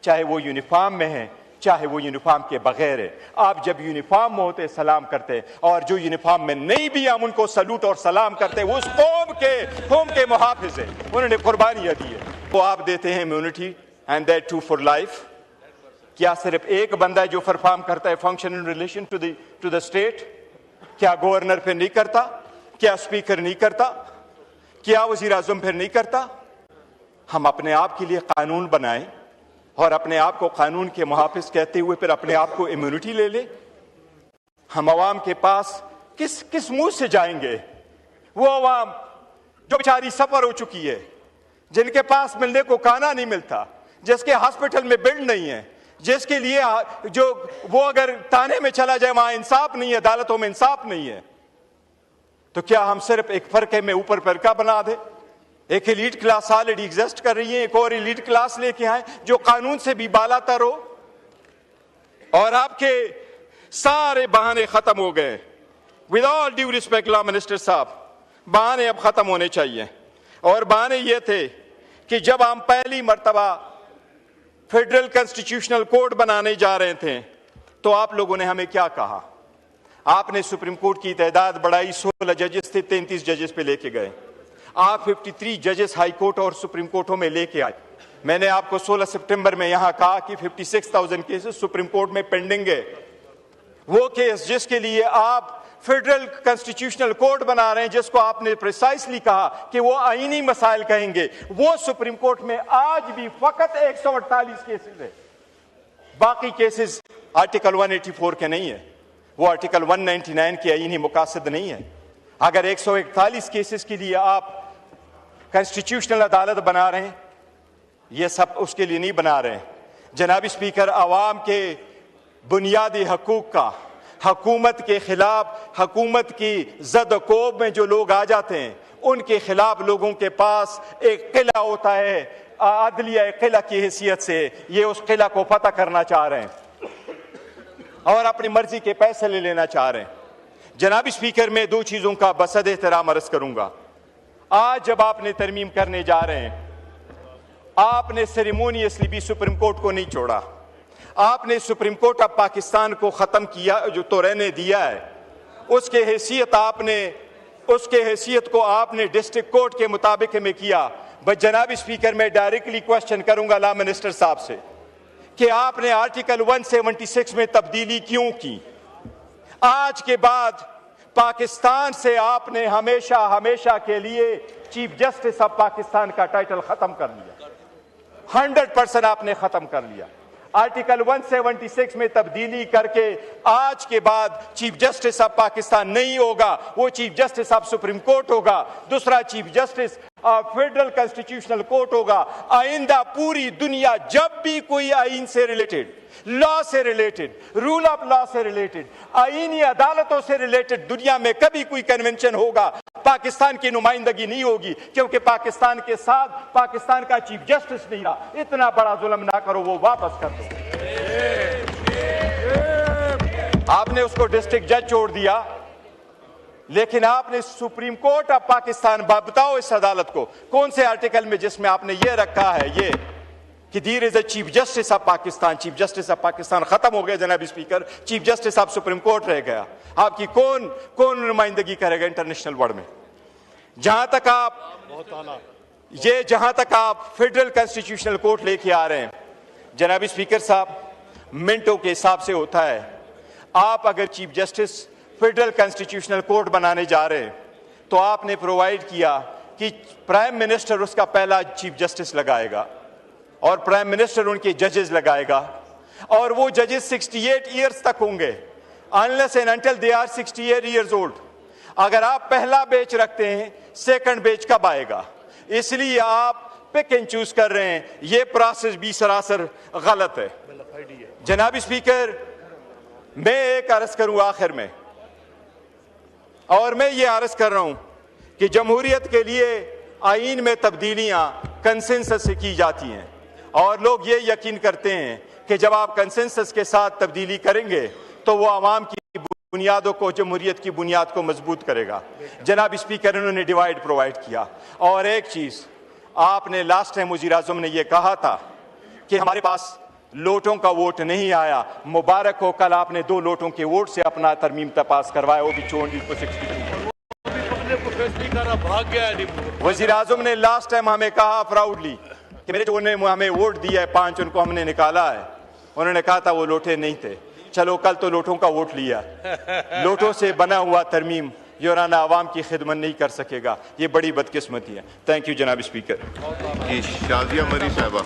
चाहे वो यूनिफॉर्म में है चाहे वो यूनिफॉर्म के बगैर है। आप जब यूनिफॉर्म में होते सलाम करते, और जो यूनिफॉर्म में नहीं भी हम उनको सलूट और सलाम करते, वो उस कौम के मुहाफिज है, उन्होंने कुर्बानियां दी है। वो आप देते हैं immunity and that too for life. क्या सिर्फ एक बंदा है जो परफॉर्म करता है function in relation to the state? क्या गवर्नर फिर नहीं करता? क्या स्पीकर नहीं करता? क्या वजीर आजम फिर नहीं करता? हम अपने आप के लिए कानून बनाएं और अपने आप को कानून के मुहाफिज कहते हुए फिर अपने आप को इम्यूनिटी ले ले। हम अवाम के पास किस मुंह से जाएंगे? वो अवाम जो बेचारी सफर हो चुकी है, जिनके पास मिलने को खाना नहीं मिलता, जिसके हॉस्पिटल में बेड नहीं है, जिसके लिए जो वो अगर थाने में चला जाए वहां इंसाफ नहीं है, अदालतों में इंसाफ नहीं है, तो क्या हम सिर्फ एक फरके में ऊपर फरका बना दे? एक एलीट क्लास ऑलरेडी एग्जिस्ट कर रही है, एक और एलीट क्लास लेके आए जो कानून से भी बालातर हो, और आपके सारे बहाने खत्म हो गए। With all due respect law minister साहब, बहाने अब खत्म होने चाहिए। और बहाने ये थे कि जब हम पहली मर्तबा फेडरल कॉन्स्टिट्यूशनल कोड बनाने जा रहे थे तो आप लोगों ने हमें क्या कहा? आपने सुप्रीम कोर्ट की तादाद बढ़ाई, 16 जजेस थे 33 जजेस पे लेके गए। आप 53 जजेस हाई कोर्ट और सुप्रीम कोर्टों में लेके आए। मैंने आपको 16 सितंबर में यहां कहा कि 56,000 केसेस सुप्रीम कोर्ट में पेंडिंग है। वो केस जिसके लिए आप फेडरल कॉन्स्टिट्यूशनल कोड बना रहे हैं, जिसको आपने प्रिसाइसली कहा कि वो आईनी मसाइल कहेंगे, वो सुप्रीम कोर्ट में आज भी फकत 148 केसेस है। बाकी केसेस आर्टिकल 184 के नहीं है, वो आर्टिकल 199 के आईनी मुकासद नहीं है। अगर 141 केसेस के लिए आप कॉन्स्टिट्यूशनल अदालत बना रहे हैं, ये सब उसके लिए नहीं बना रहे हैं। जनाब स्पीकर, अवाम के बुनियादी हकूक का हुकूमत के खिलाफ, हुकूमत की जद-ओ-कोब में जो लोग आ जाते हैं, उनके खिलाफ लोगों के पास एक किला होता है, अदलिया किला की हैसियत से ये उस किला को फतह करना चाह रहे हैं और अपनी मर्जी के पैसे ले लेना चाह रहे हैं। जनाब स्पीकर, मैं दो चीजों का बसद एहतराम अर्ज करूंगा। आज जब आपने तरमीम करने जा रहे हैं, आपने सेरेमोनियसली भी सुप्रीम कोर्ट को नहीं छोड़ा। आपने सुप्रीम कोर्ट ऑफ पाकिस्तान को खत्म किया, जो तो रहने दिया है, उसके हैसियत को आपने डिस्ट्रिक्ट कोर्ट के मुताबिक में किया। बस जनाब स्पीकर, मैं डायरेक्टली क्वेश्चन करूंगा लॉ मिनिस्टर साहब से कि आपने आर्टिकल 176 में तब्दीली क्यों की? आज के बाद पाकिस्तान से आपने हमेशा हमेशा के लिए चीफ जस्टिस ऑफ पाकिस्तान का टाइटल खत्म कर लिया। 100% आपने खत्म कर लिया। आर्टिकल 176 में तब्दीली करके आज के बाद चीफ जस्टिस ऑफ पाकिस्तान नहीं होगा, वो chief justice of supreme court होगा, दूसरा chief justice federal constitutional court होगा। आइंदा पूरी दुनिया जब भी कोई आइन से रिलेटेड, लॉ से रिलेटेड, रूल ऑफ लॉ से रिलेटेड, आईनी अदालतों से रिलेटेड दुनिया में कभी कोई कन्वेंशन होगा, पाकिस्तान की नुमाइंदगी नहीं होगी, क्योंकि पाकिस्तान के साथ पाकिस्तान का चीफ जस्टिस नहीं रहा। इतना बड़ा जुल्म ना करो, वो वापस कर दो। आपने उसको डिस्ट्रिक्ट जज छोड़ दिया, लेकिन आपने सुप्रीम कोर्ट ऑफ पाकिस्तान, बताओ इस अदालत को कौन से आर्टिकल में जिसमें आपने ये रखा है ये कि there is a chief justice of Pakistan. Chief justice of Pakistan खत्म हो गया जनाब speaker, chief justice of supreme court रह गया। आपकी कौन नुमाइंदगी करेगा इंटरनेशनल वर्ल्ड में? जहां तक आप फेडरल कॉन्स्टिट्यूशनल कोर्ट लेके आ रहे हैं, जनाब स्पीकर साहब, मिनटों के हिसाब से होता है। आप अगर chief justice federal constitutional court बनाने जा रहे हैं तो आपने प्रोवाइड किया कि प्राइम मिनिस्टर उसका पहला चीफ जस्टिस लगाएगा और प्राइम मिनिस्टर उनके जजेस लगाएगा, और वो जजेस 68 ईयर्स तक होंगे, unless and until they are 68 years old. अगर आप पहला बेच रखते हैं, सेकंड बेच कब आएगा? इसलिए आप पिक एंड चूज कर रहे हैं। ये प्रोसेस भी सरासर गलत है। जनाब स्पीकर, मैं एक अर्ज करूं आखिर में, और मैं ये अर्ज कर रहा हूं कि जमहूरियत के लिए आईन में तब्दीलियां कंसेंसस से की जाती हैं, और लोग ये यकीन करते हैं कि जब आप कंसेंसस के साथ तब्दीली करेंगे तो वो आवाम की बुनियादों को, जमहूरियत की बुनियाद को मजबूत करेगा। जनाब स्पीकर, उन्होंने डिवाइड प्रोवाइड किया। और एक चीज आपने लास्ट टाइम वज़ीर आज़म ने यह कहा था कि हमारे पास लोटों का वोट नहीं आया। मुबारक हो, कल आपने 2 लोटों के वोट से अपना तरमीम पास करवाया, वो भी 62। वजीर आजम ने लास्ट टाइम हमें कहा प्राउडली कि मेरे जो ने हमें वोट दिया है 5, उनको हमने निकाला है। उन्होंने कहा था वो लोटे नहीं थे। चलो कल तो लोटों का वोट लिया। लोटों से बना हुआ तरमीम योराना आवाम की खिदमत नहीं कर सकेगा। ये बड़ी बदकिस्मती है। थैंक यू जनाब स्पीकर। शाजिया मरी साहबा।